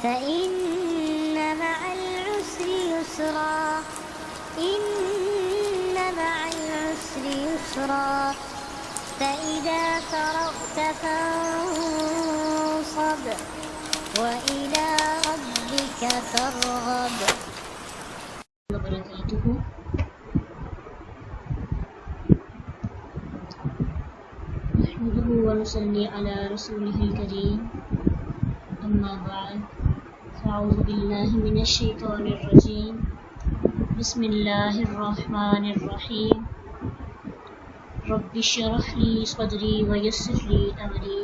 فإن مع العسر يسرا إن مع العسر يسرا فإذا فرغت فانصب وإلى ربك فارغب. وبركاته. نحمده ونصلي على رسوله الكريم. أما بعد فأعوذ بالله من الشيطان الرجيم. بسم الله الرحمن الرحيم. رب اشرح لي صدري ويسر لي أمري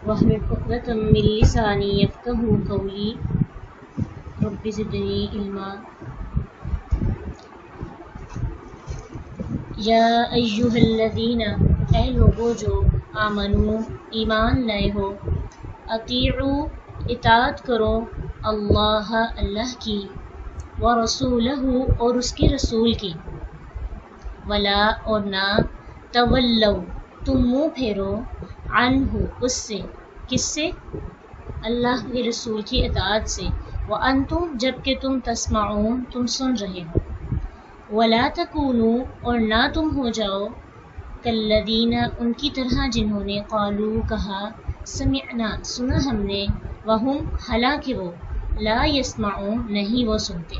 واحلل عقدة من لساني يفقهوا قولي. رب زدني علما. یا ایہا الذین، اے لوگو جو آمنو ایمان لائے ہو، اطیعوا اطاعت کرو اللہ اللہ کی، ورسولہ اور اس کے رسول کی، ولا اور نہ، تولوا تم منہ پھیرو، عنہ اس سے، کس سے؟ اللہ کے رسول کی اطاعت سے، وانتم جبکہ تم تسمعون تم سن رہے ہو، ولا تکونوا اور نہ تم ہو جاؤ، کالذین ان کی طرح جنہوں نے قالوا کہا، سمعنا سنا ہم نے، وہم حالانکہ وہ، لا یسمعون نہیں وہ سنتے.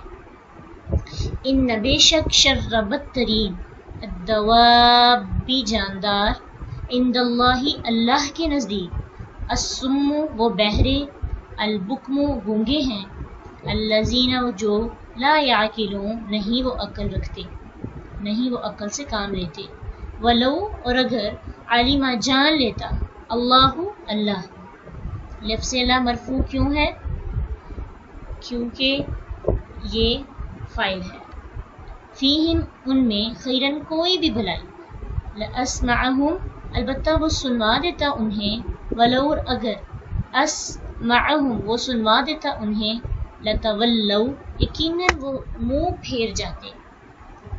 ان بے شک شر بدترین، الدواب جاندار، عند اللہ اللہ کے نزدیک، الصم وہ بہرے، البکم گونگے ہیں، الذین جو، لا یعقلون نہیں وہ عقل رکھتے، نہیں وہ عقل سے کام لیتے. ولو اور اگر، علم جان لیتا، اللہ اللہ، لفظ اللہ مرفوع کیوں ہے؟ کیونکہ یہ فاعل ہے. فیہم ان میں، خیرن کوئی بھی بھلائی، لاسمعہم البتہ وہ سنوا دیتا انہیں، ولو اگر، اسمعہم وہ سنوا دیتا انہیں، لتولوا یقیناً وہ منہ پھیر جاتے،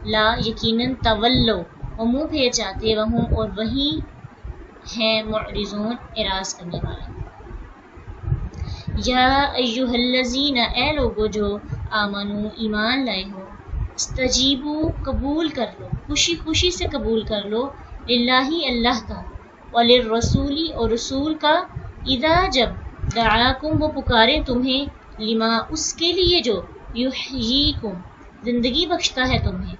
لا یقیناً تولوا وہ منہ پھیر جاتے، وہم اور وہی ہیں معرضون اعراض کرنے والے. یا ایہا الذین اے لوگو جو آمنو ایمان لائے ہو، استجیبو قبول کر لو، خوشی خوشی سے قبول کر لو، للہ اللہ کا، وللرسول اور رسول کا، اذا جب، دعاکم وہ پکارے تمہیں، لما اس کے لیے جو، یحییکم زندگی بخشتا ہے تمہیں.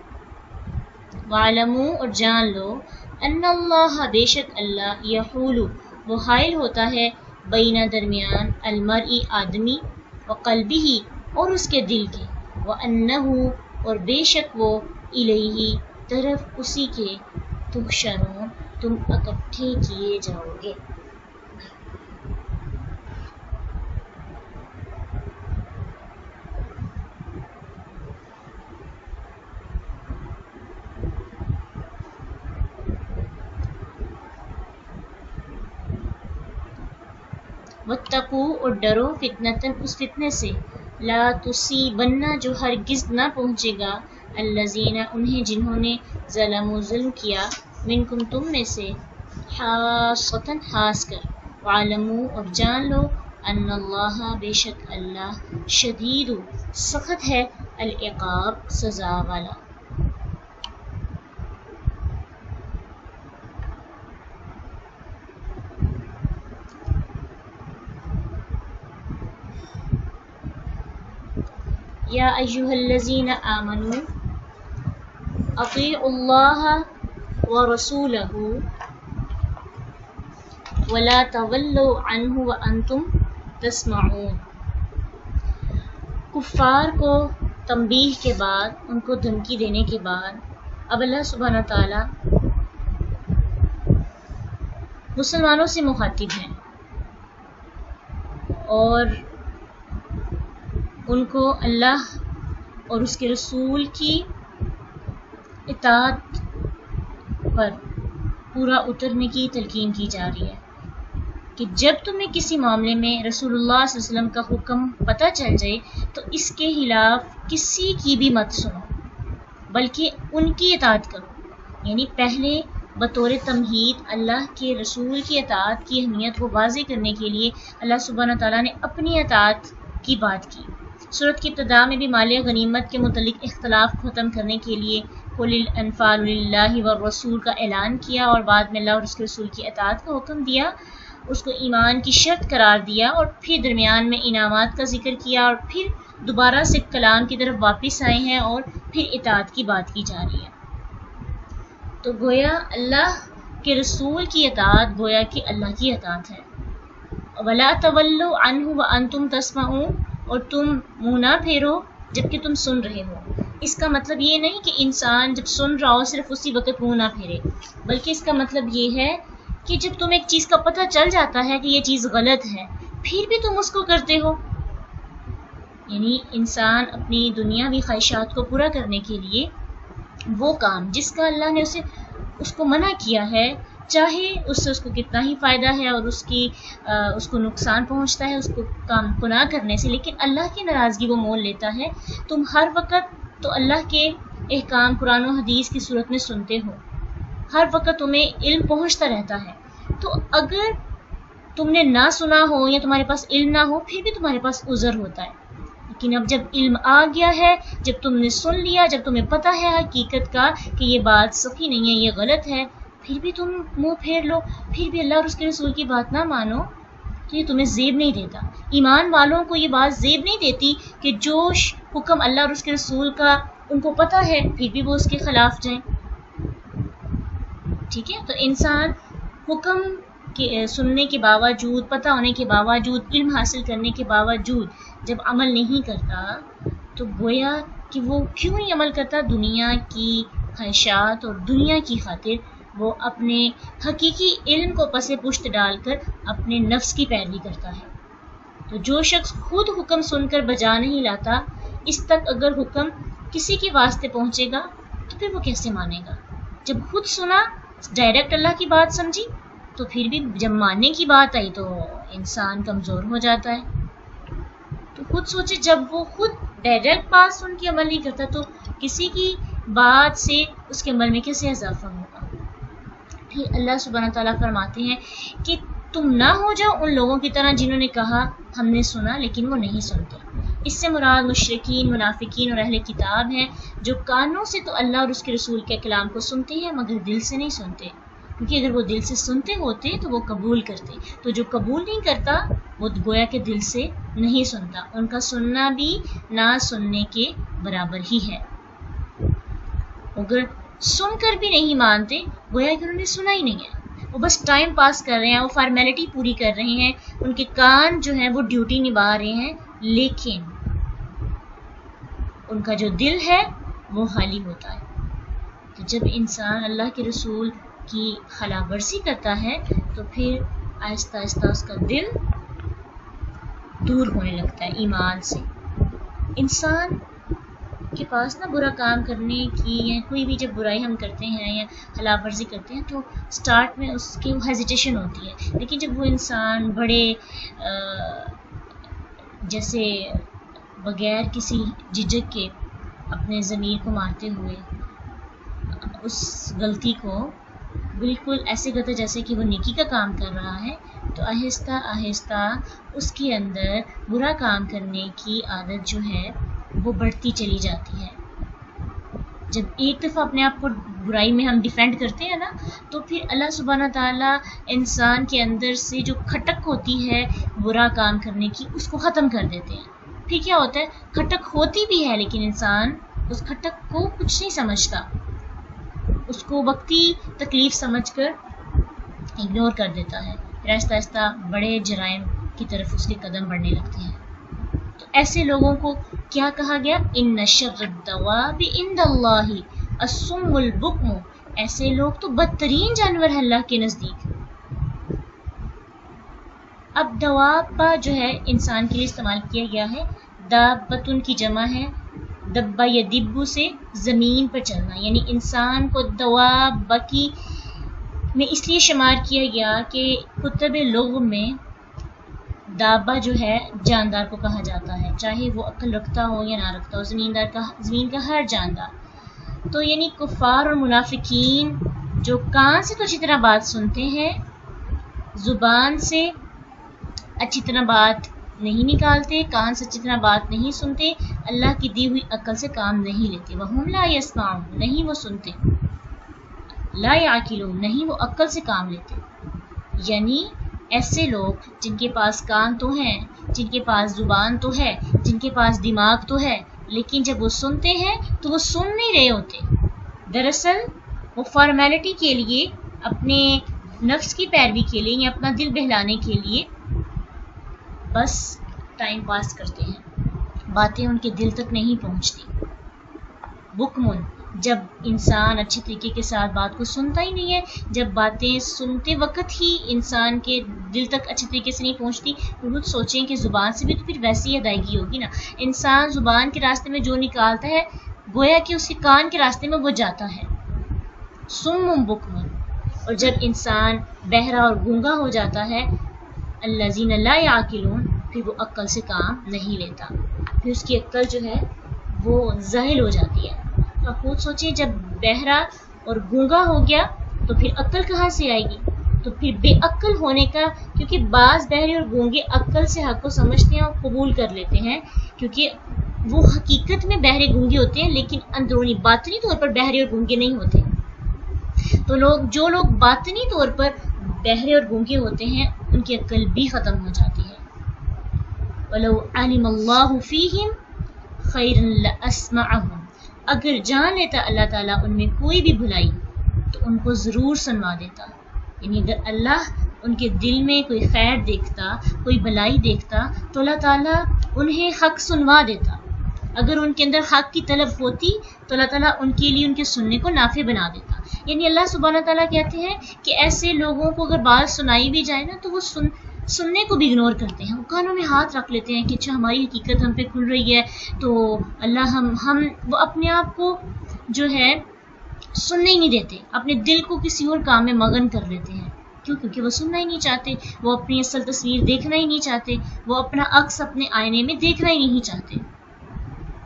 وَاعْلَمُوا اور جان لو، ان اللہ بے شک اللہ، یحول وہ حائل ہوتا ہے، بین درمیان، المرء آدمی، وقلبہ اور اس کے دل کے، وانہ اور بے شک وہ، الیہ طرف اسی کے، تحشرون تم اکٹھے کیے جاؤ گے. واتقوا اور ڈرو، فتنةً اس فتنے سے، لا تصیبن جو ہرگز نہ پہنچے گا، الذین انہیں جنہوں نے، ظلموا ظلم کیا، منکم تم میں سے، خاصۃً خاص کر. وَاعْلَمُوا اور جان لو، ان اللہ بے شک اللہ، شدید سخت ہے، العقاب سزا والا. یا ایہا الذین آمنوا اطیعوا اللہ ورسولہ ولا تولوا عنہ وانتم تسمعون. کفار کو تنبیہ کے بعد، ان کو دھمکی دینے کے بعد، اب اللہ سبحانہ تعالیٰ مسلمانوں سے مخاطب ہیں اور ان کو اللہ اور اس کے رسول کی اطاعت پر پورا اترنے کی تلقین کی جا رہی ہے کہ جب تمہیں کسی معاملے میں رسول اللہ صلی اللہ علیہ وسلم کا حکم پتہ چل جائے تو اس کے خلاف کسی کی بھی مت سنو، بلکہ ان کی اطاعت کرو. یعنی پہلے بطور تمہید اللہ کے رسول کی اطاعت کی اہمیت کو واضح کرنے کے لیے اللہ سبحانہ تعالیٰ نے اپنی اطاعت کی بات کی۔ سورت کی ابتدا میں بھی مال غنیمت کے متعلق اختلاف ختم کرنے کے لیے قل الانفال للہ والرسول کا اعلان کیا، اور بعد میں اللہ اور اس کے رسول کی اطاعت کا حکم دیا، اس کو ایمان کی شرط قرار دیا، اور پھر درمیان میں انعامات کا ذکر کیا، اور پھر دوبارہ سے کلام کی طرف واپس آئے ہیں اور پھر اطاعت کی بات کی جا رہی ہے۔ تو گویا اللہ کے رسول کی اطاعت گویا کہ اللہ کی اطاعت ہے۔ وَلَا تَوَلُّوا عَنْهُ وَأَنْتُمْ تَسْمَعُونَ، اور تم منہ نہ پھیرو جبکہ تم سن رہے ہو۔ اس کا مطلب یہ نہیں کہ انسان جب سن رہا ہو صرف اسی وقت منہ نہ پھیرے، بلکہ اس کا مطلب یہ ہے کہ جب تمہیں ایک چیز کا پتہ چل جاتا ہے کہ یہ چیز غلط ہے پھر بھی تم اس کو کرتے ہو۔ یعنی انسان اپنی دنیاوی خواہشات کو پورا کرنے کے لیے وہ کام جس کا اللہ نے اس کو منع کیا ہے، چاہے اس سے اس کو کتنا ہی فائدہ ہے اور اس کو نقصان پہنچتا ہے اس کو کام کو نہ کرنے سے، لیکن اللہ کی ناراضگی وہ مول لیتا ہے۔ تم ہر وقت تو اللہ کے احکام قرآن و حدیث کی صورت میں سنتے ہو، ہر وقت تمہیں علم پہنچتا رہتا ہے، تو اگر تم نے نہ سنا ہو یا تمہارے پاس علم نہ ہو پھر بھی تمہارے پاس عذر ہوتا ہے۔ لیکن اب جب علم آ گیا ہے، جب تم نے سن لیا، جب تمہیں پتہ ہے حقیقت کا کہ یہ بات صحیح نہیں ہے، یہ غلط ہے، پھر بھی تم منہ پھیر لو، پھر بھی اللہ اور اس کے رسول کی بات نہ مانو، تو یہ تمہیں زیب نہیں دیتا۔ ایمان والوں کو یہ بات زیب نہیں دیتی کہ جو حکم اللہ اور اس کے رسول کا ان کو پتہ ہے پھر بھی وہ اس کے خلاف جائیں۔ ٹھیک ہے، تو انسان حکم کے سننے کے باوجود، پتہ ہونے کے باوجود، علم حاصل کرنے کے باوجود جب عمل نہیں کرتا تو گویا کہ وہ کیوں نہیں عمل کرتا؟ دنیا کی خواہشات اور دنیا کی خاطر وہ اپنے حقیقی علم کو پس پشت ڈال کر اپنے نفس کی پیروی کرتا ہے۔ تو جو شخص خود حکم سن کر بجا نہیں لاتا، اس تک اگر حکم کسی کے واسطے پہنچے گا تو پھر وہ کیسے مانے گا؟ جب خود سنا، ڈائریکٹ اللہ کی بات سمجھی، تو پھر بھی جب ماننے کی بات آئی تو انسان کمزور ہو جاتا ہے۔ تو خود سوچے، جب وہ خود ڈائریکٹ بات سن کے عمل نہیں کرتا تو کسی کی بات سے اس کے عمل میں کیسے اضافہ ہوگا؟ پھر اللہ سبحانہ تعالیٰ فرماتے ہیں کہ تم نہ ہو جاؤ ان لوگوں کی طرح جنہوں نے کہا ہم نے سنا لیکن وہ نہیں سنتے۔ اس سے مراد مشرکین، منافقین اور اہل کتاب ہیں جو کانوں سے تو اللہ اور اس کے رسول کے کلام کو سنتے ہیں مگر دل سے نہیں سنتے، کیونکہ اگر وہ دل سے سنتے ہوتے تو وہ قبول کرتے، تو جو قبول نہیں کرتا وہ گویا کہ دل سے نہیں سنتا، ان کا سننا بھی نہ سننے کے برابر ہی ہے۔ اگر سن کر بھی نہیں مانتے گویا کہ انہوں نے سنا ہی نہیں ہے، وہ بس ٹائم پاس کر رہے ہیں، وہ فارمیلٹی پوری کر رہے ہیں، ان کے کان جو ہیں وہ ڈیوٹی نبھا رہے ہیں، لیکن ان کا جو دل ہے وہ خالی ہوتا ہے۔ تو جب انسان اللہ کے رسول کی خلاف ورزی کرتا ہے تو پھر آہستہ آہستہ اس کا دل دور ہونے لگتا ہے ایمان سے۔ انسان کے پاس نا برا کام کرنے کی یا کوئی بھی جب برائی ہم کرتے ہیں یا خلاف ورزی کرتے ہیں تو سٹارٹ میں اس کی ہیزیٹیشن ہوتی ہے، لیکن جب وہ انسان بڑے جیسے بغیر کسی جھجک کے اپنے ضمیر کو مارتے ہوئے اس غلطی کو بالکل ایسے کرتا جیسے کہ وہ نیکی کا کام کر رہا ہے، تو آہستہ آہستہ اس کے اندر برا کام کرنے کی عادت جو ہے وہ بڑھتی چلی جاتی ہے۔ جب ایک دفعہ اپنے آپ کو برائی میں ہم ڈیفینڈ کرتے ہیں نا تو پھر اللہ سبحانہ تعالیٰ انسان کے اندر سے جو کھٹک ہوتی ہے برا کام کرنے کی اس کو ختم کر دیتے ہیں۔ پھر کیا ہوتا ہے، کھٹک ہوتی بھی ہے لیکن انسان اس کھٹک کو کچھ نہیں سمجھتا، اس کو وقتی تکلیف سمجھ کر اگنور کر دیتا ہے، پھر آہستہ آہستہ بڑے جرائم کی طرف اس کے قدم بڑھنے لگتے ہیں۔ تو ایسے لوگوں کو کیا کہا گیا؟ ان شر الدواب عند اللہ الصم البکم، ایسے لوگ تو بدترین جانور ہیں اللہ کے نزدیک۔ اب دواب جو ہے انسان کے لیے استعمال کیا گیا ہے، دابتن کی جمع ہے، دبا یا دبو سے زمین پر چلنا، یعنی انسان کو دواب کی میں اس لیے شمار کیا گیا کہ کتب لغو میں دابہ جو ہے جاندار کو کہا جاتا ہے، چاہے وہ عقل رکھتا ہو یا نہ رکھتا ہو، زمین کا ہر جاندار۔ تو یعنی کفار اور منافقین جو کان سے تو اچھی طرح بات سنتے ہیں، زبان سے اچھی طرح بات نہیں نکالتے، کان سے اچھی طرح بات نہیں سنتے، اللہ کی دی ہوئی عقل سے کام نہیں لیتے. وَهُمْ لَا يَسْمَعُونَ نہیں وہ سنتے، لا يَعْقِلُونَ نہیں وہ عقل سے کام لیتے. یعنی ایسے لوگ جن کے پاس کان تو ہیں، جن کے پاس زبان تو ہے، جن کے پاس دماغ تو ہے، لیکن جب وہ سنتے ہیں تو وہ سن نہیں رہے ہوتے. دراصل وہ فارمیلٹی کے لیے، اپنے نفس کی پیروی کے لیے یا اپنا دل بہلانے کے لیے بس ٹائم پاس کرتے ہیں، باتیں ان کے دل تک نہیں پہنچتی. بکمن جب انسان اچھے طریقے کے ساتھ بات کو سنتا ہی نہیں ہے، جب باتیں سنتے وقت ہی انسان کے دل تک اچھے طریقے سے نہیں پہنچتی، تو خود سوچیں کہ زبان سے بھی تو پھر ویسی ادائیگی ہوگی نا. انسان زبان کے راستے میں جو نکالتا ہے گویا کہ اس کے کان کے راستے میں وہ جاتا ہے. سم بکمن. اور جب انسان بہرا اور گونگا ہو جاتا ہے، الذین لا یعقلون، پھر وہ عقل سے کام نہیں لیتا، پھر اس کی عقل جو ہے وہ زاہل ہو جاتی ہے. آپ خود سوچیں جب بہرا اور گونگا ہو گیا تو پھر عقل کہاں سے آئے گی؟ تو پھر بے عقل ہونے کا، کیونکہ بعض بہرے اور گونگے عقل سے حق کو سمجھتے ہیں اور قبول کر لیتے ہیں، کیونکہ وہ حقیقت میں بہرے گونگے ہوتے ہیں لیکن اندرونی باطنی طور پر بہرے اور گونگے نہیں ہوتے. تو جو لوگ باطنی طور پر بہرے اور گونگے ہوتے ہیں ان کی عقل بھی ختم ہو جاتی ہے. وَلَوْ عَلِمَ اللَّهُ فِيهِمْ خَيْرًا لَأَسْمَعَهُمْ. اگر جان لیتا اللہ تعالیٰ ان میں کوئی بھی بھلائی تو ان کو ضرور سنوا دیتا. یعنی اگر اللہ ان کے دل میں کوئی خیر دیکھتا، کوئی بھلائی دیکھتا تو اللہ تعالیٰ انہیں حق سنوا دیتا. اگر ان کے اندر حق کی طلب ہوتی تو اللہ تعالیٰ ان کے لیے ان کے سننے کو نافع بنا دیتا. یعنی اللہ سبحانہ تعالیٰ کہتے ہیں کہ ایسے لوگوں کو اگر بات سنائی بھی جائے نا تو وہ سننے کو بھی اگنور کرتے ہیں، وہ کانوں میں ہاتھ رکھ لیتے ہیں کہ اچھا ہماری حقیقت ہم پہ کھل رہی ہے تو اللہ ہم وہ اپنے آپ کو جو ہے سننے ہی نہیں دیتے، اپنے دل کو کسی اور کام میں مگن کر لیتے ہیں. کیوں؟ کیونکہ وہ سننا ہی نہیں چاہتے، وہ اپنی اصل تصویر دیکھنا ہی نہیں چاہتے، وہ اپنا عکس اپنے آئینے میں دیکھنا ہی نہیں چاہتے.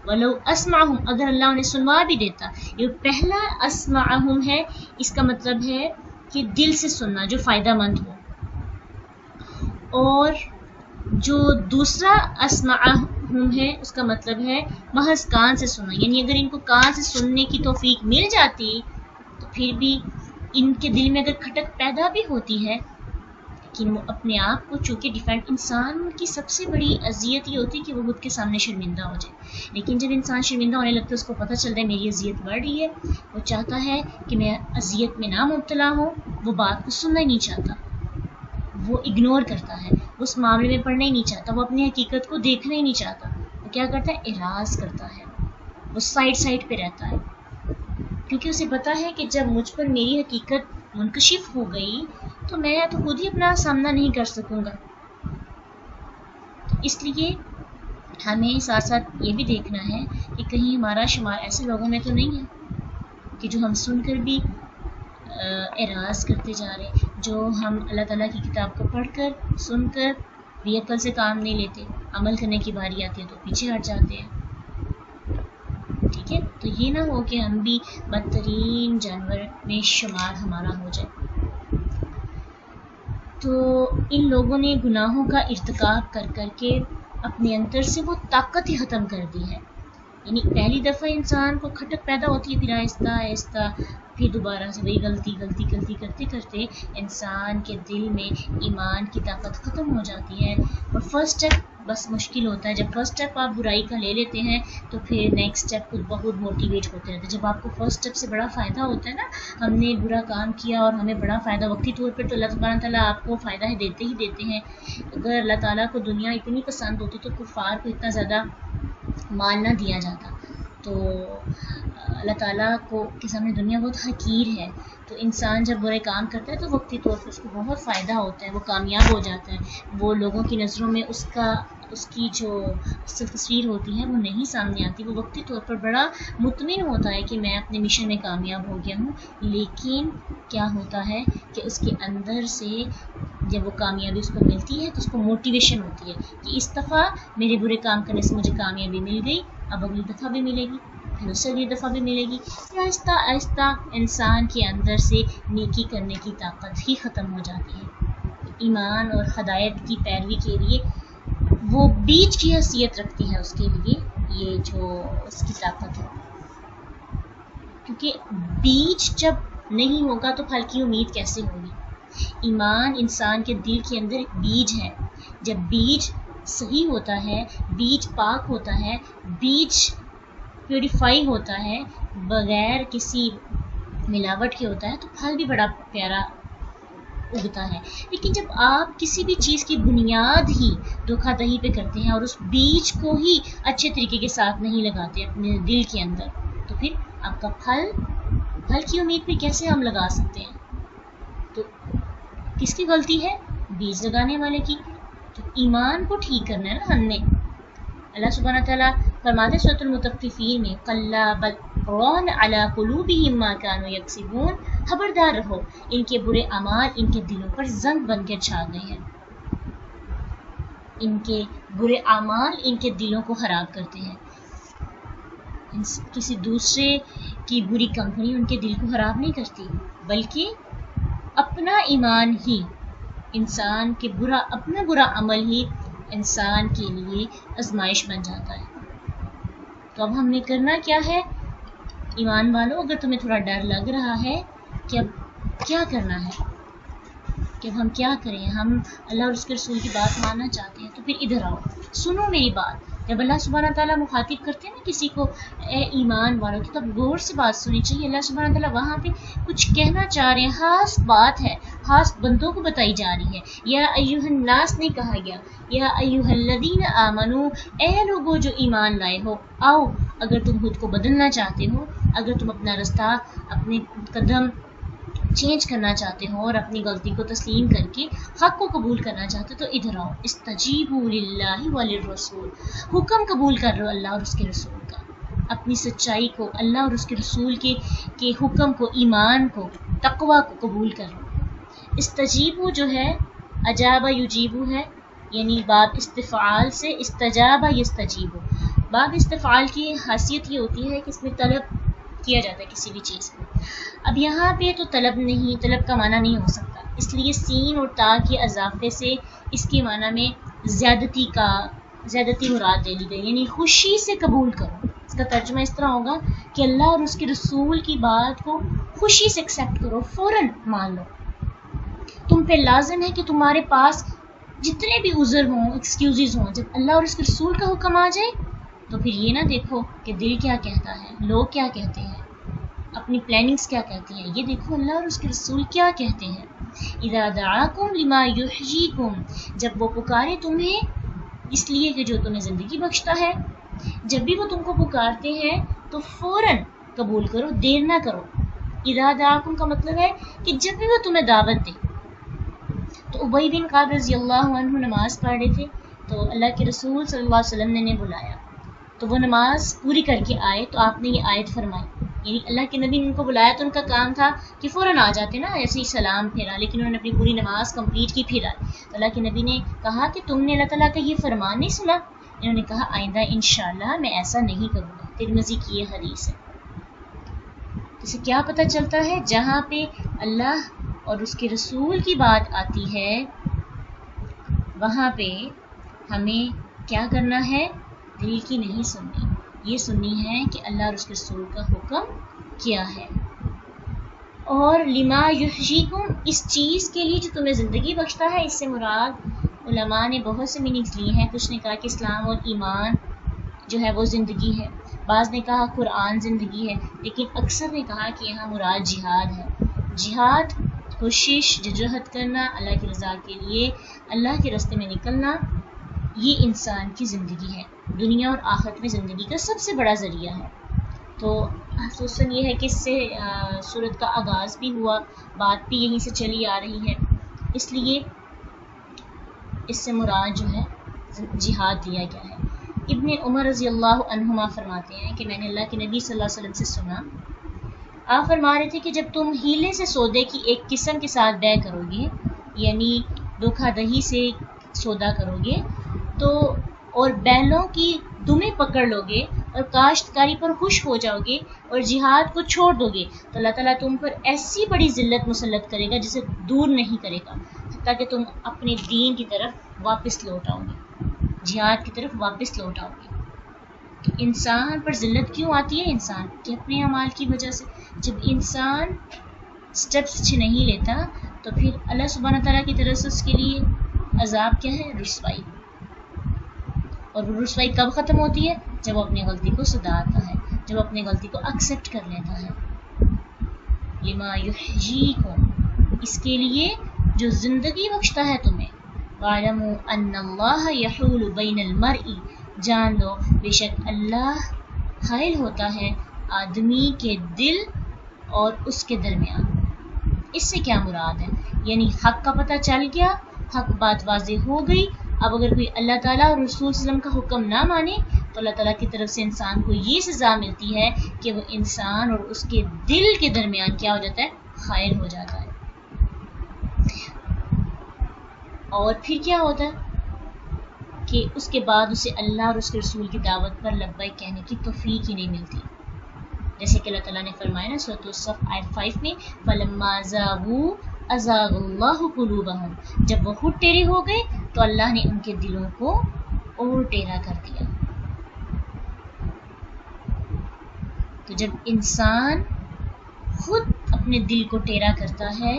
وَلَوْ أَسْمَعَهُمْ اگر اللہ انہیں سنوا بھی دیتا. یہ پہلا اسمعہم ہے، اس کا مطلب ہے کہ دل سے سننا جو فائدہ مند ہو، اور جو دوسرا اسمعہم ہے اس کا مطلب ہے محض کان سے سننا. یعنی اگر ان کو کان سے سننے کی توفیق مل جاتی تو پھر بھی ان کے دل میں اگر کھٹک پیدا بھی ہوتی ہے، لیکن وہ اپنے آپ کو چونکہ ڈیفینڈ، انسان کی سب سے بڑی اذیت یہ ہوتی ہے کہ وہ خود کے سامنے شرمندہ ہو جائے. لیکن جب انسان شرمندہ ہونے لگتا ہے، اس کو پتہ چلتا ہے میری اذیت بڑھ رہی ہے، وہ چاہتا ہے کہ میں اذیت میں نہ مبتلا ہوں، وہ بات کو سننا ہی نہیں چاہتا، وہ اگنور کرتا ہے، وہ اس معاملے میں پڑھنا ہی نہیں چاہتا، وہ اپنی حقیقت کو دیکھنا ہی نہیں چاہتا. وہ کیا کرتا ہے؟ اعراض کرتا ہے، وہ سائڈ پہ رہتا ہے، کیونکہ اسے پتا ہے کہ جب مجھ پر میری حقیقت منکشف ہو گئی تو میں تو خود ہی اپنا سامنا نہیں کر سکوں گا. اس لیے ہمیں ساتھ ساتھ یہ بھی دیکھنا ہے کہ کہیں ہمارا شمار ایسے لوگوں میں تو نہیں ہے کہ جو ہم سن کر بھی اعراض کرتے جا رہے ہیں، جو ہم اللہ تعالیٰ کی کتاب کو پڑھ کر سن کر بھی عقل سے کام نہیں لیتے، عمل کرنے کی باری آتی ہے تو پیچھے ہٹ جاتے ہیں. ٹھیک ہے، تو یہ نہ ہو کہ ہم بھی بدترین جانور میں شمار ہمارا ہو جائے. تو ان لوگوں نے گناہوں کا ارتکاب کر کر کے اپنے اندر سے وہ طاقت ہی ختم کر دی ہے. یعنی پہلی دفعہ انسان کو کھٹک پیدا ہوتی ہے، پھر آہستہ آہستہ پھر دوبارہ سے وہی غلطی کرتے کرتے انسان کے دل میں ایمان کی طاقت ختم ہو جاتی ہے. اور فرسٹ اسٹیپ بس مشکل ہوتا ہے. جب فرسٹ اسٹیپ آپ برائی کا لے لیتے ہیں تو پھر نیکسٹ اسٹیپ خود بہت موٹیویٹ ہوتے رہتے ہیں. جب آپ کو فرسٹ اسٹیپ سے بڑا فائدہ ہوتا ہے نا، ہم نے برا کام کیا اور ہمیں بڑا فائدہ وقتی طور پر، تو اللہ سبحانہ تعالیٰ آپ کو فائدہ دیتے ہی دیتے ہیں. اگر اللہ تعالیٰ کو دنیا اتنی پسند ہوتی تو کفار کو اتنا زیادہ مال نہ دیا جاتا. تو اللہ تعالیٰ کے سامنے دنیا بہت حقیر ہے. تو انسان جب برے کام کرتا ہے تو وقتی طور پر اس کو بہت فائدہ ہوتا ہے، وہ کامیاب ہو جاتا ہے، وہ لوگوں کی نظروں میں اس کی جو تصویر ہوتی ہے وہ نہیں سامنے آتی. وہ وقتی طور پر بڑا مطمئن ہوتا ہے کہ میں اپنے مشن میں کامیاب ہو گیا ہوں. لیکن کیا ہوتا ہے کہ اس کے اندر سے جب وہ کامیابی اس کو ملتی ہے تو اس کو موٹیویشن ہوتی ہے کہ اس دفعہ میرے برے کام کرنے سے مجھے کامیابی مل گئی، اب اگلی دفعہ بھی ملے گی، پھر اس سے اگلی دفعہ بھی ملے گی. آہستہ آہستہ انسان کے اندر سے نیکی کرنے کی طاقت ہی ختم ہو جاتی ہے. ایمان اور ہدایت کی پیروی کے لیے وہ بیج کی حیثیت رکھتی ہے اس کے لیے یہ جو اس کی طاقت ہے، کیونکہ بیج جب نہیں ہوگا تو پھل کی امید کیسے ہوگی؟ ایمان انسان کے دل کے اندر ایک بیج ہے، جب بیج صحیح ہوتا ہے، بیج پاک ہوتا ہے، بیج پیوریفائی ہوتا ہے، بغیر کسی ملاوٹ کے ہوتا ہے، تو پھل بھی بڑا پیارا اگتا ہے۔ لیکن جب آپ کسی بھی چیز کی بنیاد ہی دھوکہ دہی پہ کرتے ہیں اور اس بیج کو ہی اچھے طریقے کے ساتھ نہیں لگاتے اپنے دل کے اندر، تو پھر آپ کا پھل کی امید پہ کیسے ہم لگا سکتے ہیں؟ تو کس کی غلطی ہے؟ بیج لگانے والے کی۔ تو ایمان کو ٹھیک کرنا ہے نا ہم نے۔ اللہ سبحانہ تعالیٰ فرماتے سورۃ المطففین میں کلا بل ران علی قلوبہم ما کانوا یکسبون، خبردار رہو ان کے برے اعمال ان کے دلوں پر زنگ بن کر چھا گئے ہیں، ان کے برے اعمال ان کے دلوں کو خراب کرتے ہیں۔ کسی دوسرے کی بری کمپنی ان کے دل کو خراب نہیں کرتی، بلکہ اپنا ایمان ہی انسان کے اپنا برا عمل ہی انسان کے لیے آزمائش بن جاتا ہے۔ تو اب ہم نے کرنا کیا ہے؟ ایمان والو، اگر تمہیں تھوڑا ڈر لگ رہا ہے کہ اب کیا کرنا ہے، کہ اب ہم کیا کریں، ہم اللہ اور اس کے رسول کی بات ماننا چاہتے ہیں، تو پھر ادھر آؤ، سنو میری بات۔ جب اللہ سبحانہ تعالیٰ مخاطب کرتے ہیں نا کسی کو، اے ایمان والو، تو تب غور سے بات سننی چاہیے۔ اللہ سبحانہ تعالیٰ وہاں پہ کچھ کہنا چاہ رہے ہیں، خاص بات ہے، خاص بندوں کو بتائی جا رہی ہے۔ یا ایھا الناس نہیں کہا گیا، یا ایھا الذین آمنو، اے لوگو جو ایمان لائے ہو، آؤ، اگر تم خود کو بدلنا چاہتے ہو، اگر تم اپنا رستہ، اپنے قدم چینج کرنا چاہتے ہو اور اپنی غلطی کو تسلیم کر کے حق کو قبول کرنا چاہتے ہو، تو ادھر آؤ، استجیبوا للہ وللرسول، حکم قبول کر لو اللہ اور اس کے رسول کا، اپنی سچائی کو، اللہ اور اس کے رسول کے حکم کو، ایمان کو، تقوی کو قبول کر لو۔ استجیبوا جو ہے اجابہ یجیبو ہے، یعنی باب استفعال سے استجابہ یستجیبو۔ باب استفعال کی خاصیت یہ ہوتی ہے کہ اس میں طلب کیا جاتا ہے کسی بھی چیز کو۔ اب یہاں پہ تو طلب کا معنی نہیں ہو سکتا، اس لیے سین اور تا کے اضافے سے اس کے معنی میں زیادتی مراد لے لی گئی، یعنی خوشی سے قبول کرو۔ اس کا ترجمہ اس طرح ہوگا کہ اللہ اور اس کے رسول کی بات کو خوشی سے ایکسیپٹ کرو، فوراً مان لو۔ تم پہ لازم ہے کہ تمہارے پاس جتنے بھی عذر ہوں، ایکسکیوزز ہوں، جب اللہ اور اس کے رسول کا حکم آ جائے تو پھر یہ نہ دیکھو کہ دل کیا کہتا ہے، لوگ کیا کہتے ہیں، اپنی پلاننگز کیا کہتی ہیں، یہ دیکھو اللہ اور اس کے رسول کیا کہتے ہیں۔ اذا دعاکم لما یحییکم، جب وہ پکارے تمہیں اس لیے کہ جو تمہیں زندگی بخشتا ہے، جب بھی وہ تم کو پکارتے ہیں تو فوراً قبول کرو، دیر نہ کرو۔ اذا دعاکم کا مطلب ہے کہ جب بھی وہ تمہیں دعوت دے۔ تو ابی بن کعب رضی اللہ عنہ نماز پڑھ رہے تھے، تو اللہ کے رسول صلی اللہ علیہ وسلم نے انہیں بلایا، تو وہ نماز پوری کر کے آئے، تو آپ نے یہ آیت فرمائی، یعنی اللہ کے نبی نے ان کو بلایا تو ان کا کام تھا کہ فوراً آ جاتے نا، ایسے ہی سلام پھیرا، لیکن انہوں نے اپنی پوری نماز کمپلیٹ کی پھر آئے۔ تو اللہ کے نبی نے کہا کہ تم نے اللہ تعالیٰ کا یہ فرمان نہیں سنا؟ انہوں نے کہا آئندہ انشاءاللہ میں ایسا نہیں کروں گا۔ ترمذی کی یہ حدیث ہے۔ اسے کیا پتہ چلتا ہے؟ جہاں پہ اللہ اور اس کے رسول کی بات آتی ہے وہاں پہ ہمیں کیا کرنا ہے؟ دل کی نہیں سننی، یہ سننی ہے کہ اللہ اور اس کے رسول کا حکم کیا ہے۔ اور لما یحییکم، اس چیز کے لیے جو تمہیں زندگی بخشتا ہے، اس سے مراد علماء نے بہت سے میننگز لیے ہیں۔ کچھ نے کہا کہ اسلام اور ایمان جو ہے وہ زندگی ہے، بعض نے کہا قرآن زندگی ہے، لیکن اکثر نے کہا کہ یہاں مراد جہاد ہے۔ جہاد، کوشش، جدوجہد کرنا اللہ کی رضا کے لیے، اللہ کے راستے میں نکلنا، یہ انسان کی زندگی ہے، دنیا اور آخرت میں زندگی کا سب سے بڑا ذریعہ ہے۔ تو خصوصاً یہ ہے کہ اس سے سورت کا آغاز بھی ہوا، بات بھی یہیں سے چلی آ رہی ہے، اس لیے اس سے مراد جو ہے جہاد لیا گیا ہے۔ ابن عمر رضی اللہ عنہما فرماتے ہیں کہ میں نے اللہ کے نبی صلی اللہ علیہ وسلم سے سنا، آپ فرما رہے تھے کہ جب تم ہیلے سے سودے کی ایک قسم کے ساتھ بیع کرو گے، یعنی دھوکہ دہی سے سودا کرو گے، تو اور بیلوں کی دمیں پکڑ لو گے اور کاشتکاری پر خوش ہو جاؤ گے اور جہاد کو چھوڑ دو گے، تو اللہ تعالیٰ تم پر ایسی بڑی ذلت مسلط کرے گا جسے دور نہیں کرے گا، حتیٰ کہ تم اپنے دین کی طرف واپس لوٹ آؤ گے۔ جہاد کی طرف واپس لوٹ آؤ گے. تو انسان پر ذلت کیوں آتی ہے؟ انسان کے اپنے اعمال کی وجہ سے. جب انسان سٹیپس اچھے نہیں لیتا تو پھر اللہ سبحانہ تعالیٰ کی طرف سے اس کے لیے عذاب کیا ہے؟ رسوائی. اور وہ رسوائی کب ختم ہوتی ہے؟ جب وہ اپنی غلطی کو سدھارتا ہے، جب اپنی غلطی کو ایکسیپٹ کر لیتا ہے. لما یحییکم، اس کے لیے جو زندگی بخشتا ہے تمہیں. وَاعْلَمُوا أَنَّ اللَّهَ يَحُولُ بَيْنَ الْمَرْءِ، جان لو بے شک اللہ حائل ہوتا ہے آدمی کے دل اور اس کے درمیان. اس سے کیا مراد ہے؟ یعنی حق کا پتہ چل گیا، حق بات واضح ہو گئی. اب اگر کوئی اللہ تعالیٰ اور رسول صلی اللہ علیہ وسلم کا حکم نہ مانے تو اللہ تعالیٰ کی طرف سے انسان کو یہ سزا ملتی ہے کہ وہ انسان اور اس کے دل کے درمیان کیا ہو جاتا ہے؟ حائل ہو جاتا ہے. اور پھر کیا ہوتا ہے کہ اس کے بعد اسے اللہ اور اس کے رسول کی دعوت پر لبیک کہنے کی توفیق ہی نہیں ملتی. جیسے کہ اللہ تعالیٰ نے فرمایا نا سورۃ الصف آیت 5 میں، فَلَمَّا زَاغُوا أَزَاغَ اللَّهُ قُلُوبَهُمْ، جب وہ خود ٹیڑے ہو گئے تو اللہ نے ان کے دلوں کو اور ٹیڑھا کر دیا. تو جب انسان خود اپنے دل کو ٹیڑھا کرتا ہے،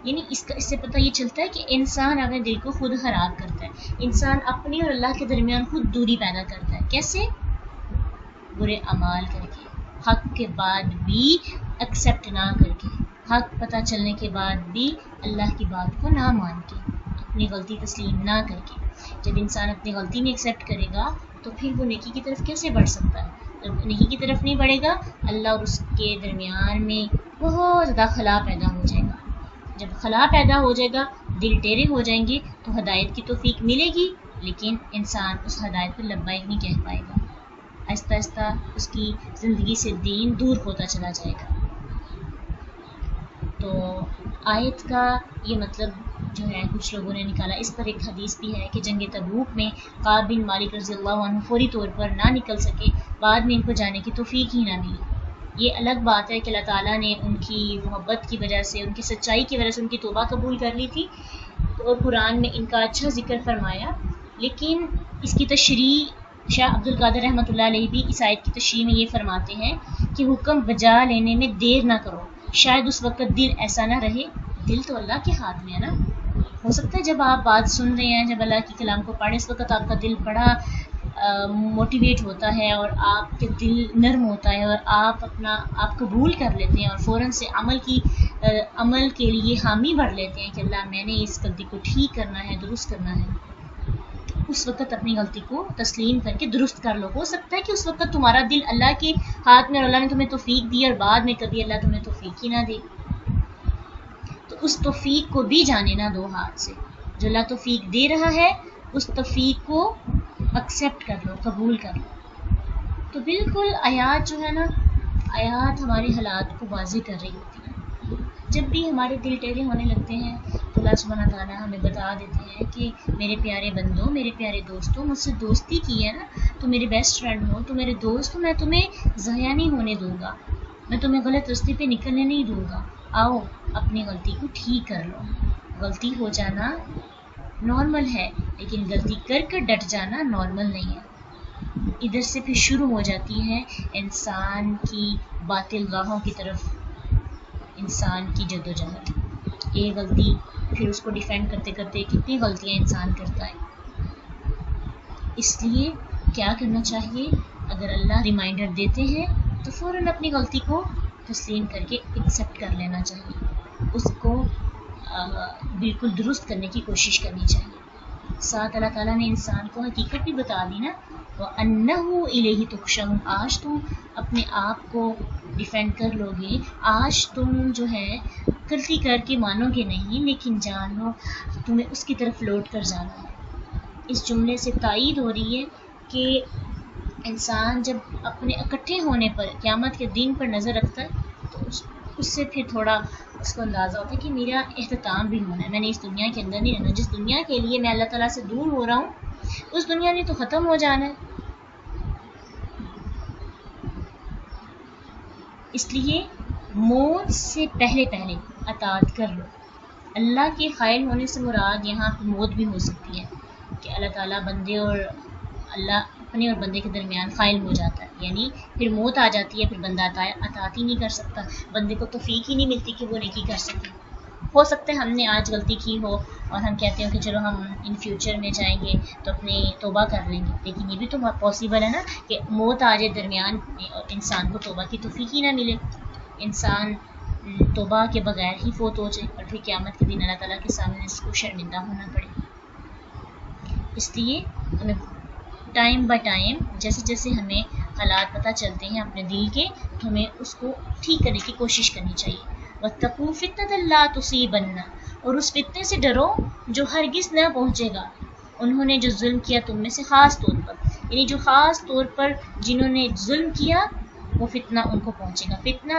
یعنی اس سے پتہ یہ چلتا ہے کہ انسان اپنے دل کو خود خراب کرتا ہے. انسان اپنی اور اللہ کے درمیان خود دوری پیدا کرتا ہے. کیسے؟ برے اعمال کر کے، حق کے بعد بھی ایکسیپٹ نہ کر کے، حق پتہ چلنے کے بعد بھی اللہ کی بات کو نہ مان کے، اپنی غلطی تسلیم نہ کر کے. جب انسان اپنی غلطی نہیں ایکسیپٹ کرے گا تو پھر وہ نیکی کی طرف کیسے بڑھ سکتا ہے؟ جب نیکی کی طرف نہیں بڑھے گا، اللہ اور اس کے درمیان میں بہت زیادہ خلا پیدا ہو جائے گا. جب خلا پیدا ہو جائے گا، دل ٹیڑے ہو جائیں گے تو ہدایت کی توفیق ملے گی، لیکن انسان اس ہدایت پر لبیک نہیں کہہ پائے گا. آہستہ آہستہ اس کی زندگی سے دین دور ہوتا چلا جائے گا. تو آیت کا یہ مطلب جو ہے کچھ لوگوں نے نکالا. اس پر ایک حدیث بھی ہے کہ جنگ تبوک میں کعب بن مالک رضی اللہ عنہ فوری طور پر نہ نکل سکے، بعد میں ان کو جانے کی توفیق ہی نہ ملی. یہ الگ بات ہے کہ اللہ تعالیٰ نے ان کی محبت کی وجہ سے، ان کی سچائی کی وجہ سے ان کی توبہ قبول کر لی تھی اور قرآن میں ان کا اچھا ذکر فرمایا. لیکن اس کی تشریح شاہ عبد القادر رحمۃ اللہ علیہ بھی اس آیت کی تشریح میں یہ فرماتے ہیں کہ حکم بجا لینے میں دیر نہ کرو، شاید اس وقت دل ایسا نہ رہے. دل تو اللہ کے ہاتھ میں ہے نا. ہو سکتا ہے جب آپ بات سن رہے ہیں، جب اللہ کے کلام کو پڑھیں، اس وقت آپ کا دل بڑا موٹیویٹ ہوتا ہے اور آپ کے دل نرم ہوتا ہے اور آپ قبول کر لیتے ہیں اور فوراً سے عمل کے لیے حامی بھر لیتے ہیں کہ اللہ میں نے اس غلطی کو ٹھیک کرنا ہے، درست کرنا ہے. اس وقت اپنی غلطی کو تسلیم کر کے درست کر لو. ہو سکتا ہے کہ اس وقت تمہارا دل اللہ کے ہاتھ میں اور اللہ نے تمہیں توفیق دی اور بعد میں کبھی اللہ تمہیں توفیق ہی نہ دے. تو اس توفیق کو بھی جانے نہ دو ہاتھ سے. جو اللہ توفیق دے رہا ہے اس توفیق کو ایکسیپٹ کر لو، قبول کر لو. تو بالکل آیات جو ہے نا، آیات ہمارے حالات کو واضح کر رہی ہوتی ہیں. جب بھی ہمارے دل ٹیڑھے ہونے لگتے ہیں تو اللہ سبحانہ تعالیٰ ہمیں بتا دیتے ہیں کہ میرے پیارے بندوں، میرے پیارے دوستوں، مجھ سے دوستی کی ہے نا، تو میرے بیسٹ فرینڈ ہو، تو میرے دوست ہو، میں تمہیں ضائع نہیں ہونے دوں گا، میں تمہیں غلط راستے پہ نکلنے نہیں دوں گا. آؤ اپنی غلطی کو ٹھیک کر لو. غلطی ہو جانا نارمل ہے، لیکن غلطی کر کر ڈٹ جانا نارمل نہیں ہے. ادھر سے پھر شروع ہو جاتی ہے انسان کی باطل راہوں کی طرف انسان کی جدوجہد. ایک غلطی پھر اس کو ڈیفینڈ کرتے کرتے کتنی غلطیاں انسان کرتا ہے. اس لیے کیا کرنا چاہیے؟ اگر اللہ ریمائنڈر دیتے ہیں تو فوراً اپنی غلطی کو تسلیم کر کے ایکسیپٹ کر لینا چاہیے، اس کو بالکل درست کرنے کی کوشش کرنی چاہیے. ساتھ اللہ تعالیٰ نے انسان کو حقیقت بھی بتا دی نا، وَأَنَّهُ إِلَيْهِ تُحْشَرُونَ. آج تم اپنے آپ کو ڈیفینڈ کر لو گے، آج تم جو ہے غلطی کر کے مانو گے نہیں، لیکن جان لو تمہیں اس کی طرف لوٹ کر جانا ہے. اس جملے سے تائید ہو رہی ہے کہ انسان جب اپنے اکٹھے ہونے پر، قیامت کے دن پر نظر رکھتا ہے تو اس سے پھر تھوڑا اس کو اندازہ ہوتا ہے کہ میرا اختتام بھی ہونا ہے. میں نے اس دنیا کے اندر نہیں رہنا. جس دنیا کے لیے میں اللہ تعالیٰ سے دور ہو رہا ہوں اس دنیا نے تو ختم ہو جانا ہے. اس لیے موت سے پہلے اطاعت کر لو. اللہ کے قائل ہونے سے مراد یہاں موت بھی ہو سکتی ہے کہ اللہ تعالیٰ بندے اور اللہ اپنے اور بندے کے درمیان قائل ہو جاتا ہے، یعنی پھر موت آ جاتی ہے، پھر بندہ اطاعت ہی نہیں کر سکتا، بندے کو توفیق ہی نہیں ملتی کہ وہ نیکی کر سکے۔ ہو سکتا ہے ہم نے آج غلطی کی ہو اور ہم کہتے ہیں کہ چلو ہم ان فیوچر میں جائیں گے تو اپنی توبہ کر لیں گے، لیکن یہ بھی تو پاسبل ہے نا کہ موت آ جائے درمیان اور انسان کو توبہ کی توفیق ہی نہ ملے، انسان توبہ کے بغیر ہی فوت ہو جائے اور پھر قیامت کے دن اللہ تعالیٰ کے سامنے اس کو شرمندہ ہونا پڑے۔ اس لیے ہمیں ٹائم بائی ٹائم جیسے جیسے ہمیں حالات پتہ چلتے ہیں اپنے دل کے، تو ہمیں اس کو ٹھیک کرنے کی کوشش کرنی چاہیے۔ وَاتَّقُوا فِتْنَةً لَا تُصِيبَنَّ، اور اس فتنے سے ڈرو جو ہرگز نہ پہنچے گا انہوں نے جو ظلم کیا تم میں سے، خاص طور پر، یعنی جو خاص طور پر جنہوں نے ظلم کیا وہ فتنہ ان کو پہنچے گا۔ فتنہ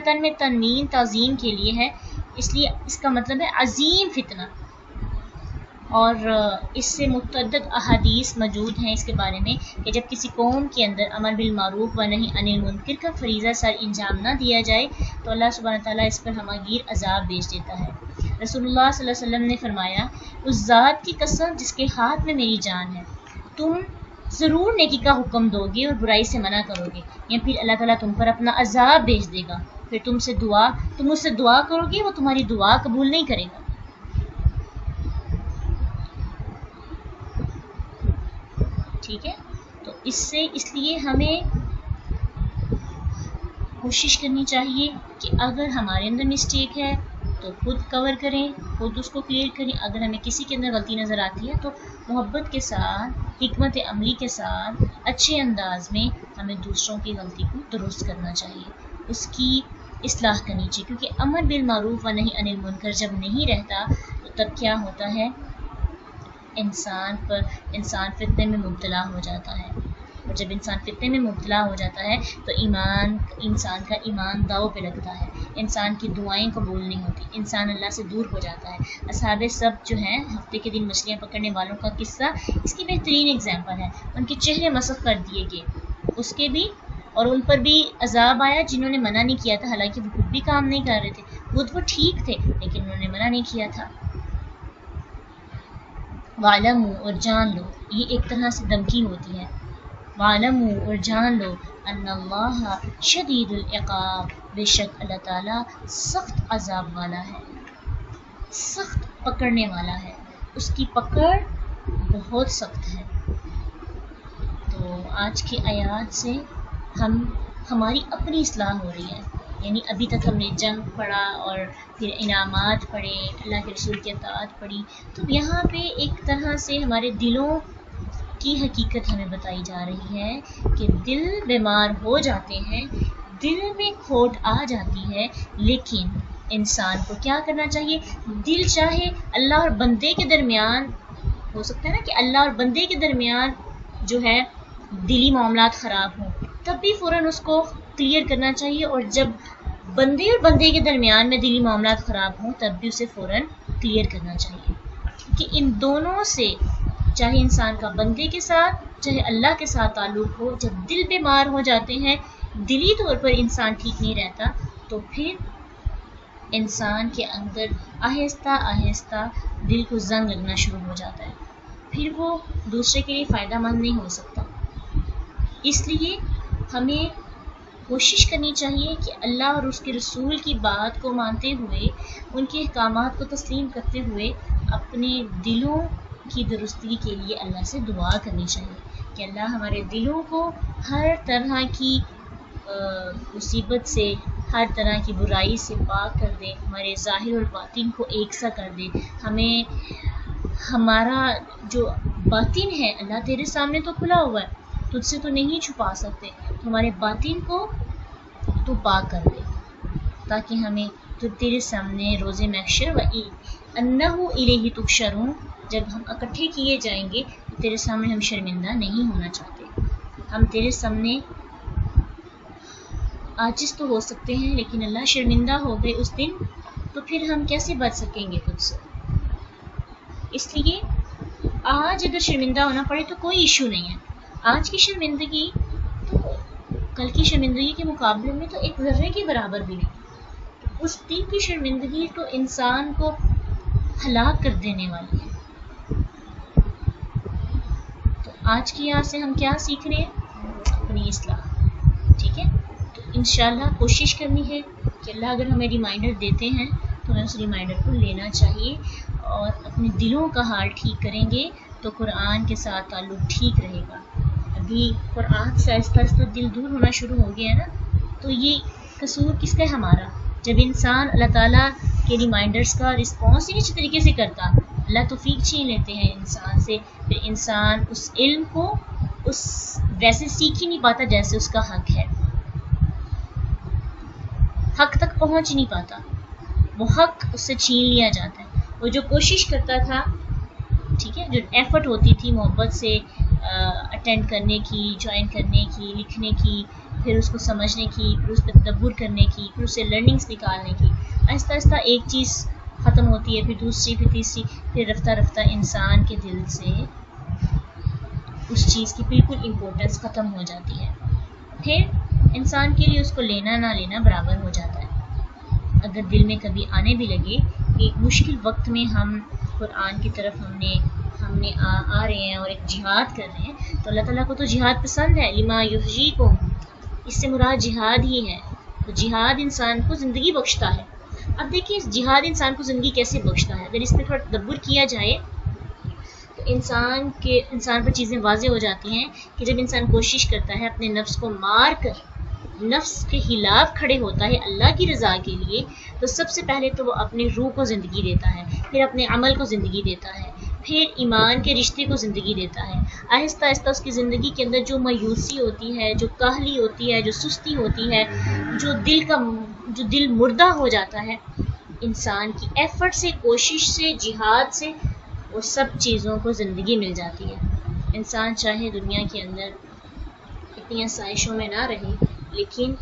تن میں تنوین تعظیم کے لیے ہے، اس لیے اس کا مطلب ہے عظیم فتنہ، اور اس سے متعدد احادیث موجود ہیں اس کے بارے میں کہ جب کسی قوم کے اندر امر بالمعروف و نہی عن المنکر کا فریضہ سر انجام نہ دیا جائے تو اللہ سبحانہ تعالیٰ اس پر ہماگیر عذاب بھیج دیتا ہے۔ رسول اللہ صلی اللہ علیہ وسلم نے فرمایا، اس ذات کی قسم جس کے ہاتھ میں میری جان ہے، تم ضرور نیکی کا حکم دو گے اور برائی سے منع کرو گے، یا پھر اللہ تعالیٰ تم پر اپنا عذاب بھیج دے گا، پھر تم اس سے دعا کرو گے، وہ تمہاری دعا قبول نہیں کرے گا۔ ٹھیک ہے، تو اس لیے ہمیں کوشش کرنی چاہیے کہ اگر ہمارے اندر مسٹیک ہے تو خود کور کریں، خود اس کو کلیئر کریں۔ اگر ہمیں کسی کے اندر غلطی نظر آتی ہے تو محبت کے ساتھ، حکمت عملی کے ساتھ، اچھے انداز میں ہمیں دوسروں کی غلطی کو درست کرنا چاہیے، اس کی اصلاح کرنی چاہیے، کیونکہ امر بالمعروف و نہی عن المنکر جب نہیں رہتا تو تب کیا ہوتا ہے، انسان فتنے میں مبتلا ہو جاتا ہے، اور جب انسان فتنے میں مبتلا ہو جاتا ہے تو انسان کا ایمان داؤ پہ لگتا ہے، انسان کی دعائیں قبول نہیں ہوتی، انسان اللہ سے دور ہو جاتا ہے۔ اصحاب سبت جو ہیں، ہفتے کے دن مچھلیاں پکڑنے والوں کا قصہ اس کی بہترین ایگزامپل ہے۔ ان کے چہرے مسخ کر دیے گئے، اس کے بھی، اور ان پر بھی عذاب آیا جنہوں نے منع نہیں کیا تھا، حالانکہ وہ خود بھی کام نہیں کر رہے تھے، خود وہ ٹھیک تھے لیکن انہوں نے منع نہیں کیا تھا۔ وَاعْلَمُوا، اور جان لو، یہ ایک طرح سے دھمکی ہوتی ہے، وَاعْلَمُوا، اور جان لو، ان اللہ شدید العقاب، بے شک اللہ تعالیٰ سخت عذاب والا ہے، سخت پکڑنے والا ہے، اس کی پکڑ بہت سخت ہے۔ تو آج کی آیات سے ہماری اپنی اصلاح ہو رہی ہے، یعنی ابھی تک ہم نے جنگ پڑھا اور پھر انعامات پڑھے، اللہ کے رسول کی اطاعت پڑھی، تو یہاں پہ ایک طرح سے ہمارے دلوں کی حقیقت ہمیں بتائی جا رہی ہے کہ دل بیمار ہو جاتے ہیں، دل میں کھوٹ آ جاتی ہے، لیکن انسان کو کیا کرنا چاہیے، دل چاہے اللہ اور بندے کے درمیان، ہو سکتا ہے نا کہ اللہ اور بندے کے درمیان جو ہے دلی معاملات خراب ہوں، تب بھی فوراً اس کو کلیئر کرنا چاہیے، اور جب بندے اور بندے کے درمیان میں دلی معاملات خراب ہوں تب بھی اسے فوراً کلیئر کرنا چاہیے، کہ ان دونوں سے، چاہے انسان کا بندے کے ساتھ چاہے اللہ کے ساتھ تعلق ہو، جب دل بیمار ہو جاتے ہیں، دلی طور پر انسان ٹھیک نہیں رہتا، تو پھر انسان کے اندر آہستہ آہستہ دل کو زنگ لگنا شروع ہو جاتا ہے، پھر وہ دوسرے کے لیے فائدہ مند نہیں ہو سکتا۔ اس لیے ہمیں کوشش کرنی چاہیے کہ اللہ اور اس کے رسول کی بات کو مانتے ہوئے، ان کے احکامات کو تسلیم کرتے ہوئے، اپنے دلوں کی درستگی کے لیے اللہ سے دعا کرنی چاہیے کہ اللہ ہمارے دلوں کو ہر طرح کی مصیبت سے، ہر طرح کی برائی سے پاک کر دے، ہمارے ظاہر اور باطن کو ایک سا کر دے، ہمیں ہمارا جو باطن ہے، اللہ تیرے سامنے تو کھلا ہوا ہے، تجھ سے تو نہیں چھپا سکتے، تو ہمارے باطن کو تو پاک کر دے، تاکہ ہمیں تو تیرے سامنے روز محشر انہ الیہ تحشرون، جب ہم اکٹھے کیے جائیں گے تو تیرے سامنے ہم شرمندہ نہیں ہونا چاہتے، ہم تیرے سامنے عاجز تو ہو سکتے ہیں، لیکن اللہ شرمندہ ہو گئے اس دن تو پھر ہم کیسے بچ سکیں گے تجھ سے؟ اس لیے آج اگر شرمندہ ہونا پڑے تو کوئی ایشو نہیں ہے، آج کی شرمندگی تو کل کی شرمندگی کے مقابلے میں تو ایک ذرے کے برابر بھی نہیں، اس دن کی شرمندگی تو انسان کو ہلاک کر دینے والی ہے۔ تو آج کی یہاں سے ہم کیا سیکھ رہے ہیں؟ اپنی اصلاح. ٹھیک ہے، تو انشاءاللہ کوشش کرنی ہے کہ اللہ اگر ہمیں ریمائنڈر دیتے ہیں تو ہمیں اس ریمائنڈر کو لینا چاہیے، اور اپنے دلوں کا حال ٹھیک کریں گے تو قرآن کے ساتھ تعلق ٹھیک رہے گا. ابھی قرآن سے آہستہ آہستہ دل دور ہونا شروع ہو گیا ہے نا، تو یہ قصور کس کا ہے؟ ہمارا. جب انسان اللہ تعالیٰ کے ریمائنڈرز کا رسپانس ہی اچھے طریقے سے کرتا، اللہ توفیق چھین لیتے ہیں انسان سے، پھر انسان اس علم کو اس ویسے سیکھ ہی نہیں پاتا جیسے اس کا حق ہے، حق تک پہنچ نہیں پاتا، وہ حق اس سے چھین لیا جاتا ہے. وہ جو کوشش کرتا تھا، ٹھیک ہے، جو ایفرٹ ہوتی تھی محبت سے اٹینڈ کرنے کی، جوائن کرنے کی، لکھنے کی، پھر اس کو سمجھنے کی، پھر اس پہ تدبر کرنے کی، پھر اس سے لرننگس نکالنے کی، آہستہ آہستہ ایک چیز ختم ہوتی ہے، پھر دوسری، پھر تیسری، پھر رفتہ رفتہ انسان کے دل سے اس چیز کی بالکل امپورٹنس ختم ہو جاتی ہے. پھر انسان کے لیے اس کو لینا نہ لینا برابر ہو جاتا ہے. اگر دل میں کبھی آنے بھی لگے کہ مشکل وقت میں ہم قرآن کی طرف ہم نے آ رہے ہیں اور ایک جہاد کر رہے ہیں، تو اللہ تعالیٰ کو تو جہاد پسند ہے. لما یحییکم، اس سے مراد جہاد ہی ہے. تو جہاد انسان کو زندگی بخشتا ہے. اب دیکھیے جہاد انسان کو زندگی کیسے بخشتا ہے. اگر اس پہ تھوڑا تدبر کیا جائے تو انسان پر چیزیں واضح ہو جاتی ہیں کہ جب انسان کوشش کرتا ہے اپنے نفس کو مار کر نفس کے خلاف کھڑے ہوتا ہے اللہ کی رضا کے لیے، تو سب سے پہلے تو وہ اپنی روح کو زندگی دیتا ہے، پھر اپنے عمل کو زندگی دیتا ہے، پھر ایمان کے رشتے کو زندگی دیتا ہے. آہستہ آہستہ اس کی زندگی کے اندر جو مایوسی ہوتی ہے، جو کاہلی ہوتی ہے، جو سستی ہوتی ہے، جو دل مردہ ہو جاتا ہے، انسان کی ایفرٹ سے، کوشش سے، جہاد سے وہ سب چیزوں کو زندگی مل جاتی ہے. انسان چاہے دنیا کے اندر اتنی آسائشوں میں نہ رہے، لیکن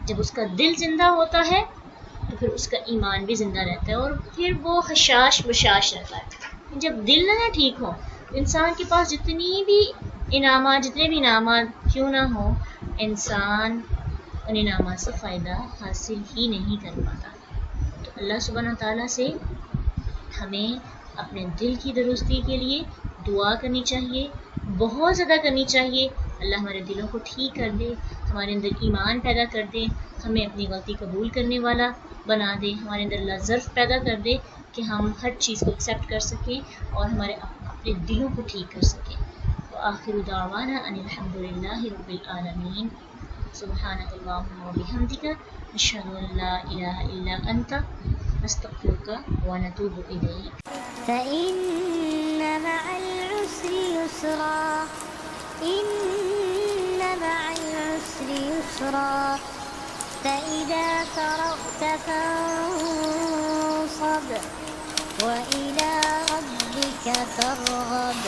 جب اس کا دل زندہ ہوتا ہے تو پھر اس کا ایمان بھی زندہ رہتا ہے، اور پھر وہ حشاش بشاش رہتا ہے. جب دل نہ ٹھیک ہو، انسان کے پاس جتنے بھی انعامات کیوں نہ ہو، انسان ان انعامات سے فائدہ حاصل ہی نہیں کر پاتا. تو اللہ سبحانہ تعالیٰ سے ہمیں اپنے دل کی درستی کے لیے دعا کرنی چاہیے، بہت زیادہ کرنی چاہیے. اللہ ہمارے دلوں کو ٹھیک کر دے، ہمارے اندر ایمان پیدا کر دے، ہمیں اپنی غلطی قبول کرنے والا بنا دے، ہمارے اندر اللہ ظرف پیدا کر دے کہ ہم ہر چیز کو ایکسیپٹ کر سکیں اور ہمارے اپنے دلوں کو ٹھیک کر سکیں. وآخر دعوانا ان الحمد للہ رب العالمین. سبحانک اللہم وبحمدک، نشہد ان لا الہ الا انت، نستغفرک ونتوب الیک. فإن مع العسر يسرا إن مع العسر يسرا فإذا فرغت فانصب وإلى ربك فارغب.